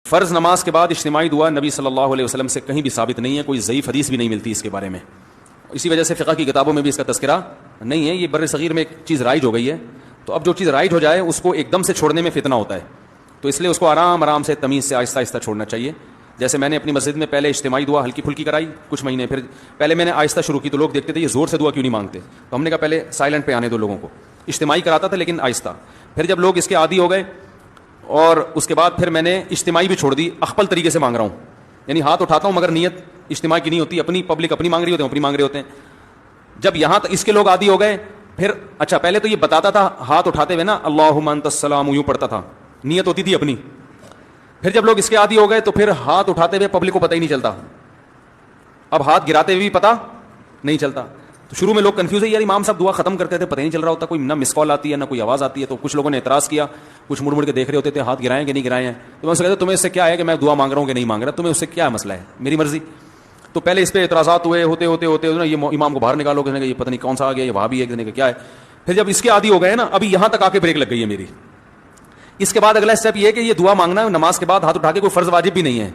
فرض نماز کے بعد اجتماعی دعا نبی صلی اللہ علیہ وسلم سے کہیں بھی ثابت نہیں ہے، کوئی ضعیف حدیث بھی نہیں ملتی اس کے بارے میں. اسی وجہ سے فقہ کی کتابوں میں بھی اس کا تذکرہ نہیں ہے. یہ بر صغیر میں ایک چیز رائج ہو گئی ہے، تو اب جو چیز رائج ہو جائے اس کو ایک دم سے چھوڑنے میں فتنہ ہوتا ہے، تو اس لیے اس کو آرام آرام سے تمیز سے آہستہ آہستہ چھوڑنا چاہیے. جیسے میں نے اپنی مسجد میں پہلے اجتماعی دعا ہلکی پھلکی کرائی کچھ مہینے، پھر پہلے میں نے آہستہ شروع کی تو لوگ دیکھتے تھے یہ زور سے دعا کیوں نہیں مانگتے، تو ہم نے کہا پہلے سائلنٹ پہ آنے دو لوگوں کو. اجتماعی کراتا تھا لیکن آہستہ. پھر جب لوگ اس کے عادی ہو گئے اور اس کے بعد پھر میں نے اجتماعی بھی چھوڑ دی، اخپل طریقے سے مانگ رہا ہوں، یعنی ہاتھ اٹھاتا ہوں مگر نیت اجتماعی کی نہیں ہوتی، اپنی پبلک اپنی مانگ رہی ہوتے ہیں، اپنی مانگ رہے ہوتے ہیں. جب یہاں تک اس کے لوگ عادی ہو گئے پھر اچھا پہلے تو یہ بتاتا تھا ہاتھ اٹھاتے ہوئے نا اللہم انت السلام یوں پڑھتا تھا، نیت ہوتی تھی اپنی. پھر جب لوگ اس کے عادی ہو گئے تو پھر ہاتھ اٹھاتے ہوئے پبلک کو پتہ ہی نہیں چلتا، اب ہاتھ گراتے ہوئے بھی پتہ نہیں چلتا. تو شروع میں لوگ کنفیوز ہے، یار امام صاحب دعا ختم کرتے تھے پتہ نہیں چل رہا ہوتا، کوئی نہ مس کال آتی ہے نہ کوئی آواز آتی ہے. تو کچھ لوگوں نے اعتراض کیا، کچھ مڑ مڑ کے دیکھ رہے ہوتے تھے ہاتھ گرائیں کہ نہیں گرائے ہیں. تو میں اس سے کہتا تمہیں اس سے کیا ہے کہ میں دعا مانگ رہا ہوں کہ نہیں مانگ رہا، تمہیں اس سے کیا مسئلہ ہے، میری مرضی. تو پہلے اس پہ اعتراضات ہوئے، ہوتے ہوتے ہوتے یہ امام کو باہر نکالو، کہنے کا یہ پتہ نہیں کون سا آ گیا، یہ وہاں بھی ہے، کہنے کا کیا ہے. پھر جب اس کے عادی ہو گئے نا، ابھی یہاں تک آ کے بریک لگ گئی ہے میری. اس کے بعد اگلا اسٹیپ یہ ہے کہ یہ دعا مانگنا نماز کے بعد ہاتھ اٹھا کے کوئی فرض واجب بھی نہیں ہے.